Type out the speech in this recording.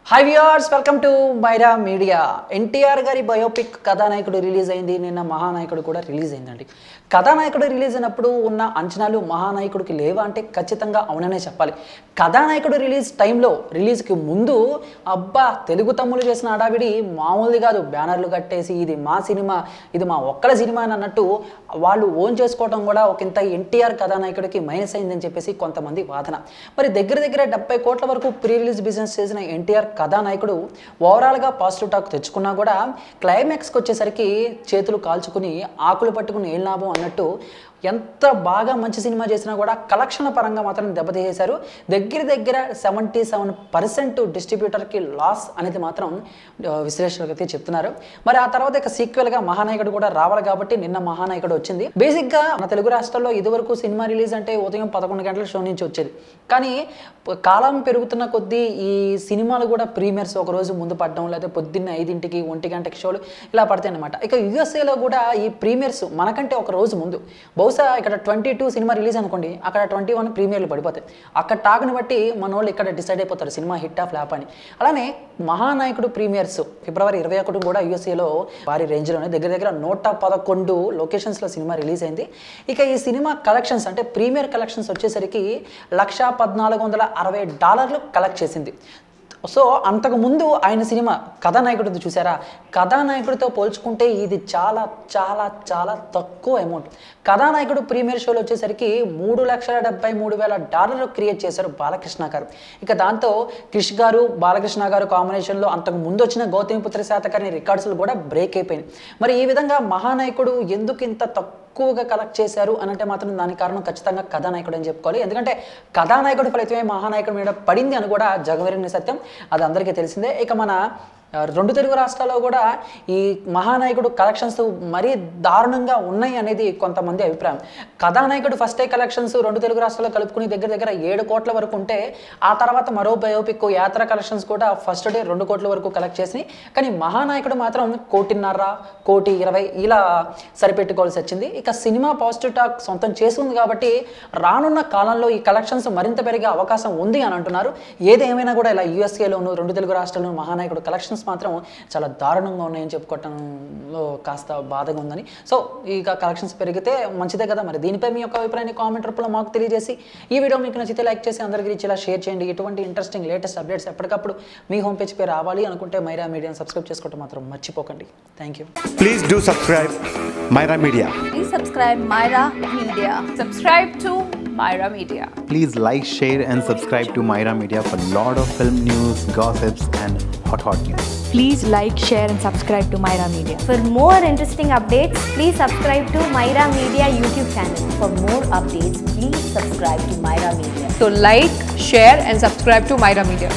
Hi viewers, welcome to Myra Media. NTR గారి biopic కథానాయకుడు release అయింది. నిన్న మహానాయకుడు కూడా రిలీజ్ అయిందండి. కథానాయకుడు రిలీజ్ అయినప్పుడు ఉన్న అంచనాలు మహానాయకుడికి లేవా అంటే ఖచ్చితంగా అవుననే చెప్పాలి. కథానాయకుడు రిలీజ్ టైంలో రిలీజ్కి ముందు అబ్బా తెలుగు తమ్ముళ్ళు చేసిన హడావిడి మామూలుది కాదు. బ్యానర్లు కట్టేసి ఇది మా సినిమా, ఇది మా ఒక్కల సినిమా అని అన్నట్టు వాళ్ళు ఓన్ చేసుకోవడం కూడా ఒకంత ఎన్టీఆర్ కథానాయకుడికి మైనస్ అయిందని చెప్పేసి కొంతమంది వాదన. మరి దగ్గర 70 కోట్ల వరకు ప్రీ రిలీజ్ బిజినెస్ చేసిన ఎన్టీఆర్ కథానాయకుడు ఓవరాల్గా పాజిటివ్ టాక్ తెచ్చుకున్నా కూడా క్లైమాక్స్కి వచ్చేసరికి చేతులు కాల్చుకుని ఆకులు పట్టుకుని ఏం లాభం అన్నట్టు ఎంత బాగా మంచి సినిమా చేసినా కూడా కలెక్షన్ల పరంగా మాత్రం దెబ్బతీసేశారు. దగ్గర 77% డిస్ట్రిబ్యూటర్కి లాస్ అనేది మాత్రం విశ్లేషకులు అయితే చెప్తున్నారు. మరి ఆ తర్వాత ఇక సీక్వెల్గా మహానాయకుడు కూడా రావాలి కాబట్టి నిన్న మహానాయకుడు వచ్చింది. బేసిక్గా మన తెలుగు రాష్ట్రాల్లో ఇదివరకు సినిమా రిలీజ్ అంటే ఉదయం 11 గంటల షో నుంచి వచ్చేది. కానీ కాలం పెరుగుతున్న కొద్దీ ఈ సినిమాలు కూడా ప్రీమియర్స్ ఒక రోజు ముందు పడడం, లేదా పొద్దున్న 5ంటికి 1 గంటకి షోలు ఇలా పడతాయి అన్నమాట. ఇక యూఎస్ఏలో కూడా ఈ ప్రీమియర్స్ మనకంటే ఒక రోజు ముందు, బహుశా ఇక్కడ 22 సినిమా రిలీజ్ అనుకోండి, అక్కడ 21 ప్రీమియర్లు పడిపోతాయి. అక్కడ టాక్ని బట్టి మన వాళ్ళు ఇక్కడ డిసైడ్ అయిపోతారు సినిమా హిట్ ఆఫ్ ఫ్లాప్ అని. అలానే మహానాయకుడు ప్రీమియర్స్ ఫిబ్రవరి 21 కూడా యూఎస్ఏలో భారీ రేంజ్లోనే దగ్గర 111 లొకేషన్స్లో సినిమా రిలీజ్ అయింది. ఇక ఈ సినిమా కలెక్షన్స్ అంటే ప్రీమియర్ కలెక్షన్స్ వచ్చేసరికి $1,460 కలెక్ట్ చేసింది. సో అంతకుముందు ఆయన సినిమా కథానాయకుడితో చూసారా, కథానాయకుడితో పోల్చుకుంటే ఇది చాలా చాలా చాలా తక్కువ అమౌంట్. కథానాయకుడు ప్రీమియర్ షోలో వచ్చేసరికి $3,73,000 క్రియేట్ చేశారు బాలకృష్ణ గారు. ఇక దాంతో క్రిష్ గారు బాలకృష్ణ గారు కాంబినేషన్లో అంతకు ముందు వచ్చిన గౌతమిపుత్ర శాతకర్ణి రికార్డ్స్లు కూడా బ్రేక్ అయిపోయినాయి. మరి ఈ విధంగా మహానాయకుడు ఎందుకు ఇంత ఎక్కువగా కలెక్ట్ చేశారు అని అంటే మాత్రం దానికి కారణం ఖచ్చితంగా కథానాయకుడు అని చెప్పుకోవాలి. ఎందుకంటే కథానాయకుడు ఫలితమే మహానాయకుడి మీద పడింది అని కూడా జగమెరిగిన సత్యం, అది అందరికీ తెలిసిందే. ఇక మన 2 తెలుగు రాష్ట్రాల్లో కూడా ఈ మహానాయకుడు కలెక్షన్స్ మరీ దారుణంగా ఉన్నాయి అనేది కొంతమంది అభిప్రాయం. కథానాయకుడు ఫస్ట్ డే కలెక్షన్స్ 2 తెలుగు రాష్ట్రాల్లో కలుపుకుని దగ్గర 7 కోట్ల వరకు ఉంటే, ఆ తర్వాత మరో బయోపిక్ యాత్ర కలెక్షన్స్ కూడా ఫస్ట్ డే 2 కోట్ల వరకు కలెక్ట్ చేసినాయి. కానీ మహానాయకుడు మాత్రం 1,50,00,000, 1,20,00,000 ఇలా సరిపెట్టుకోవాల్సి వచ్చింది. ఇక సినిమా పాజిటివ్ టాక్ సొంతం చేసుకుంది కాబట్టి రానున్న కాలంలో ఈ కలెక్షన్స్ మరింత పెరిగే అవకాశం ఉంది అని అంటున్నారు. ఏదేమైనా కూడా ఇలా యూఎస్ఏలోను 2 తెలుగు రాష్ట్రాల్లోనూ మహానాయకుడు కలెక్షన్స్ మాత్రం చాలా దారుణంగా ఉన్నాయని చెప్పుకోవటంలో కాస్త బాధగా ఉందని. సో ఇక కలెక్షన్స్ పెరిగితే మంచిదే కదా. మరి దీనిపై మీ యొక్క అభిప్రాయాన్ని కామెంట్ రూపంలో మాకు తెలియజేసి, ఈ వీడియో మీకు నచ్చితే లైక్ చేసి అందరికీ ఇచ్చేలా షేర్ చేయండి. ఇటువంటి ఇంట్రెస్టింగ్ లేటెస్ట్ అప్డేట్స్ ఎప్పటికప్పుడు మీ హోమ్ పేజ్ పై రావాలి అనుకుంటే మైరా మీడియాని సబ్స్క్రైబ్ చేసుకోవడం మాత్రం మర్చిపోకండి. Thank you. Please do subscribe Myra Media. Please subscribe Myra Media. Subscribe to Myra Media. Please like, share and subscribe to Myra Media for lot of film news, gossips and hot news. Please like, share and subscribe to Myra Media. For more interesting updates, please subscribe to Myra Media YouTube channel. For more updates, please subscribe to Myra Media. So like, share and subscribe to Myra Media.